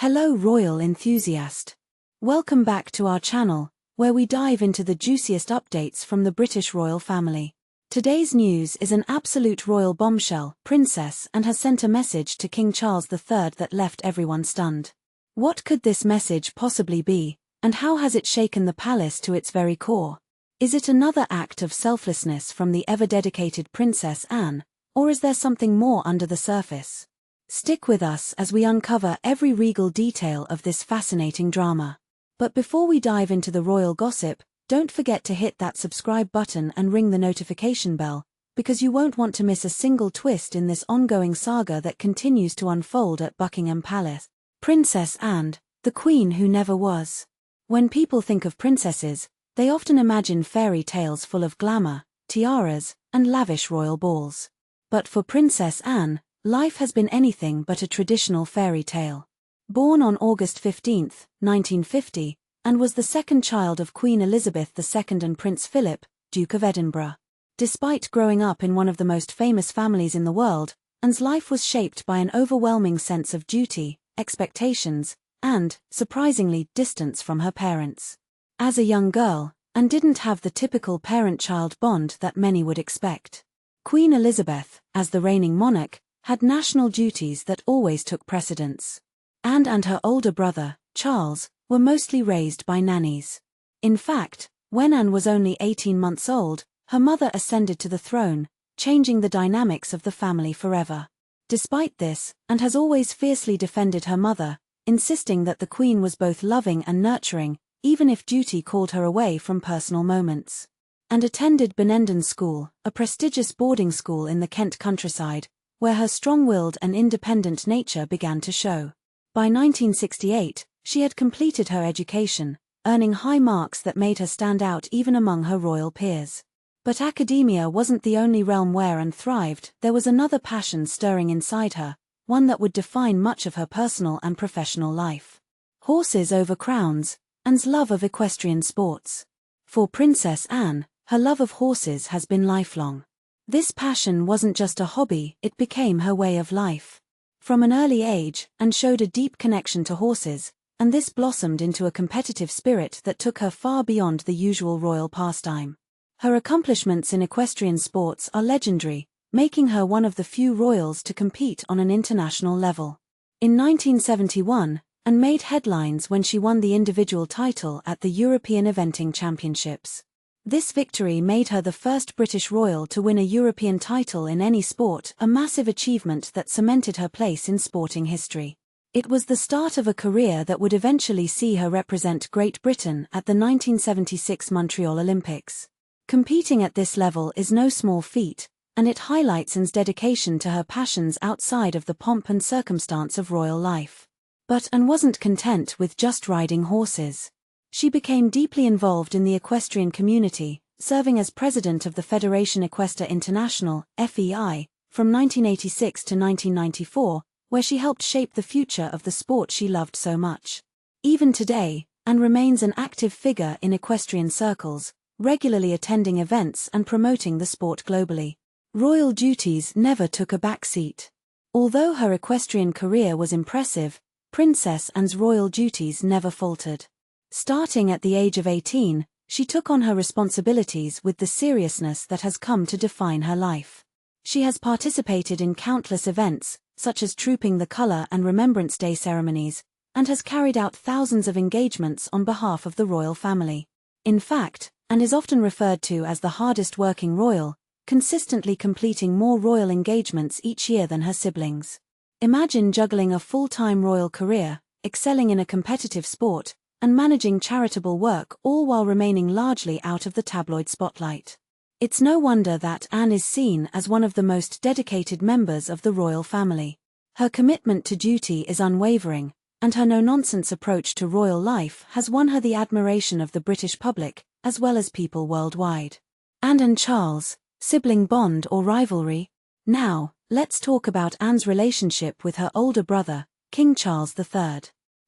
Hello royal enthusiast. Welcome back to our channel, where we dive into the juiciest updates from the British royal family. Today's news is an absolute royal bombshell, princess, and has sent a message to King Charles III that left everyone stunned. What could this message possibly be, and how has it shaken the palace to its very core? Is it another act of selflessness from the ever-dedicated Princess Anne, or is there something more under the surface? Stick with us as we uncover every regal detail of this fascinating drama. But before we dive into the royal gossip, don't forget to hit that subscribe button and ring the notification bell, because you won't want to miss a single twist in this ongoing saga that continues to unfold at Buckingham Palace. Princess Anne, the queen who never was. When people think of princesses, they often imagine fairy tales full of glamour, tiaras, and lavish royal balls. But for Princess Anne, life has been anything but a traditional fairy tale. Born on August 15, 1950, and was the second child of Queen Elizabeth II and Prince Philip, Duke of Edinburgh. Despite growing up in one of the most famous families in the world, Anne's life was shaped by an overwhelming sense of duty, expectations, and, surprisingly, distance from her parents. As a young girl, Anne didn't have the typical parent-child bond that many would expect. Queen Elizabeth, as the reigning monarch, had national duties that always took precedence. Anne and her older brother, Charles, were mostly raised by nannies. In fact, when Anne was only 18 months old, her mother ascended to the throne, changing the dynamics of the family forever. Despite this, Anne has always fiercely defended her mother, insisting that the Queen was both loving and nurturing, even if duty called her away from personal moments. Anne attended Benenden School, a prestigious boarding school in the Kent countryside, where her strong-willed and independent nature began to show. By 1968, she had completed her education, earning high marks that made her stand out even among her royal peers. But academia wasn't the only realm where Anne thrived. There was another passion stirring inside her, one that would define much of her personal and professional life. Horses over crowns, Anne's love of equestrian sports. For Princess Anne, her love of horses has been lifelong. This passion wasn't just a hobby, it became her way of life. From an early age, Anne showed a deep connection to horses, and this blossomed into a competitive spirit that took her far beyond the usual royal pastime. Her accomplishments in equestrian sports are legendary, making her one of the few royals to compete on an international level. In 1971, Anne made headlines when she won the individual title at the European Eventing Championships. This victory made her the first British royal to win a European title in any sport, a massive achievement that cemented her place in sporting history. It was the start of a career that would eventually see her represent Great Britain at the 1976 Montreal Olympics. Competing at this level is no small feat, and it highlights Anne's dedication to her passions outside of the pomp and circumstance of royal life. But Anne wasn't content with just riding horses. She became deeply involved in the equestrian community, serving as president of the Fédération Équestre Internationale, FEI, from 1986 to 1994, where she helped shape the future of the sport she loved so much. Even today, Anne remains an active figure in equestrian circles, regularly attending events and promoting the sport globally. Royal duties never took a backseat. Although her equestrian career was impressive, Princess Anne's royal duties never faltered. Starting at the age of 18, she took on her responsibilities with the seriousness that has come to define her life. She has participated in countless events, such as Trooping the Colour and Remembrance Day ceremonies, and has carried out thousands of engagements on behalf of the royal family. In fact, Anne is often referred to as the hardest-working royal, consistently completing more royal engagements each year than her siblings. Imagine juggling a full-time royal career, excelling in a competitive sport, and managing charitable work, all while remaining largely out of the tabloid spotlight. It's no wonder that Anne is seen as one of the most dedicated members of the royal family. Her commitment to duty is unwavering, and her no-nonsense approach to royal life has won her the admiration of the British public, as well as people worldwide. Anne and Charles, sibling bond or rivalry? Now, let's talk about Anne's relationship with her older brother, King Charles III.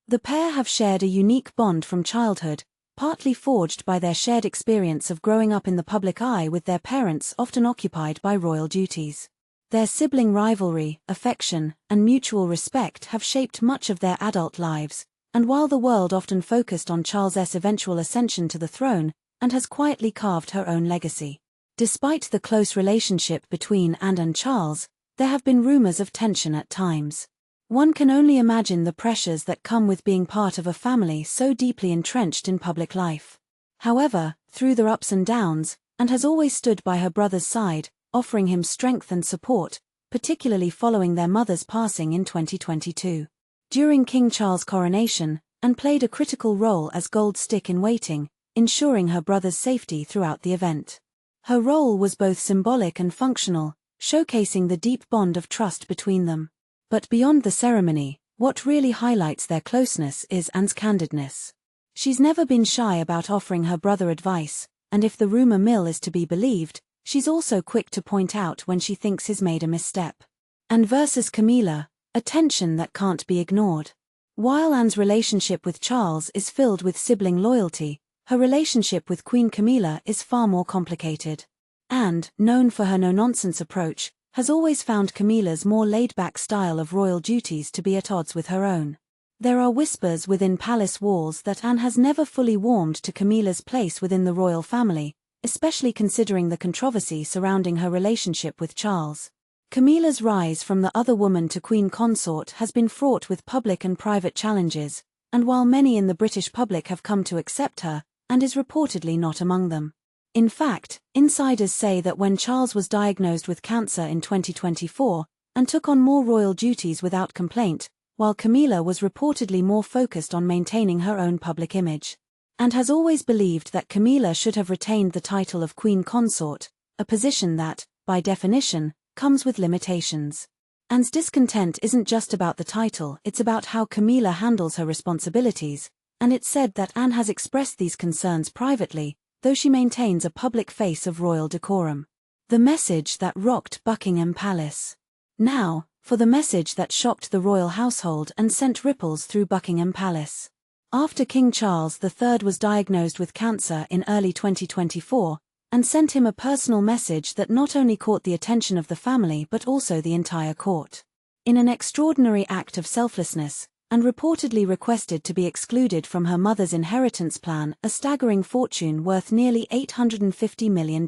The pair have shared a unique bond from childhood, partly forged by their shared experience of growing up in the public eye with their parents often occupied by royal duties. Their sibling rivalry, affection, and mutual respect have shaped much of their adult lives, and while the world often focused on Charles's eventual ascension to the throne, Anne has quietly carved her own legacy. Despite the close relationship between Anne and Charles, there have been rumors of tension at times. One can only imagine the pressures that come with being part of a family so deeply entrenched in public life. However, through their ups and downs, Anne has always stood by her brother's side, offering him strength and support, particularly following their mother's passing in 2022. During King Charles' coronation, Anne played a critical role as gold stick in waiting, ensuring her brother's safety throughout the event. Her role was both symbolic and functional, showcasing the deep bond of trust between them. But beyond the ceremony, what really highlights their closeness is Anne's candidness. She's never been shy about offering her brother advice, and if the rumor mill is to be believed, she's also quick to point out when she thinks he's made a misstep. Anne versus Camila, a tension that can't be ignored. While Anne's relationship with Charles is filled with sibling loyalty, her relationship with Queen Camila is far more complicated. Anne, known for her no-nonsense approach, has always found Camila's more laid-back style of royal duties to be at odds with her own. There are whispers within palace walls that Anne has never fully warmed to Camila's place within the royal family, especially considering the controversy surrounding her relationship with Charles. Camila's rise from the other woman to queen consort has been fraught with public and private challenges, and while many in the British public have come to accept her, Anne is reportedly not among them. In fact, insiders say that when Charles was diagnosed with cancer in 2024, Anne took on more royal duties without complaint, while Camila was reportedly more focused on maintaining her own public image. Anne has always believed that Camila should have retained the title of queen consort, a position that, by definition, comes with limitations. Anne's discontent isn't just about the title, it's about how Camila handles her responsibilities, and it's said that Anne has expressed these concerns privately, though she maintains a public face of royal decorum. The message that rocked Buckingham Palace. Now, for the message that shocked the royal household and sent ripples through Buckingham Palace. After King Charles III was diagnosed with cancer in early 2024, Anne sent him a personal message that not only caught the attention of the family but also the entire court. In an extraordinary act of selflessness, Anne reportedly requested to be excluded from her mother's inheritance plan, a staggering fortune worth nearly $850 million.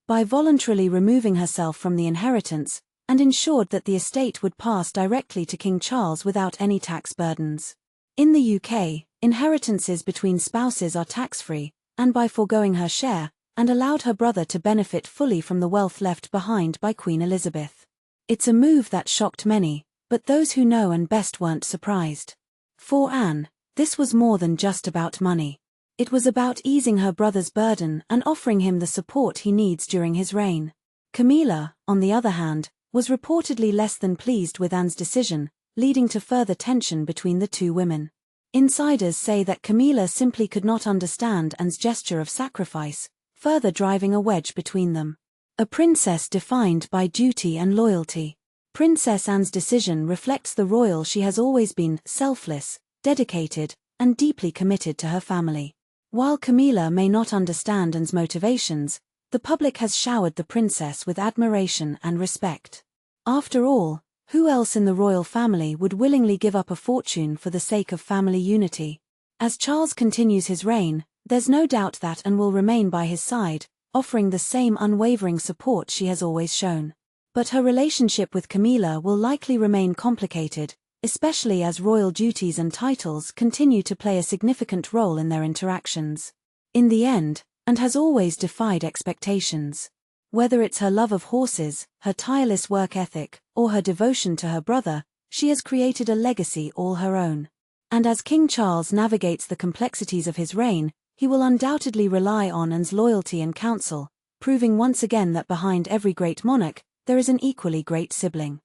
By voluntarily removing herself from the inheritance, and ensured that the estate would pass directly to King Charles without any tax burdens. In the UK, inheritances between spouses are tax-free, and by foregoing her share, and allowed her brother to benefit fully from the wealth left behind by Queen Elizabeth. It's a move that shocked many, but those who know and best weren't surprised. For Anne, this was more than just about money. It was about easing her brother's burden and offering him the support he needs during his reign. Camila, on the other hand, was reportedly less than pleased with Anne's decision, leading to further tension between the two women. Insiders say that Camila simply could not understand Anne's gesture of sacrifice, further driving a wedge between them. A princess defined by duty and loyalty. Princess Anne's decision reflects the royal she has always been: selfless, dedicated, and deeply committed to her family. While Camila may not understand Anne's motivations, the public has showered the princess with admiration and respect. After all, who else in the royal family would willingly give up a fortune for the sake of family unity? As Charles continues his reign, there's no doubt that Anne will remain by his side, offering the same unwavering support she has always shown. But her relationship with Camila will likely remain complicated, especially as royal duties and titles continue to play a significant role in their interactions. In the end, Anne has always defied expectations. Whether it's her love of horses, her tireless work ethic, or her devotion to her brother, she has created a legacy all her own. And as King Charles navigates the complexities of his reign, he will undoubtedly rely on Anne's loyalty and counsel, proving once again that behind every great monarch, there is an equally great sibling.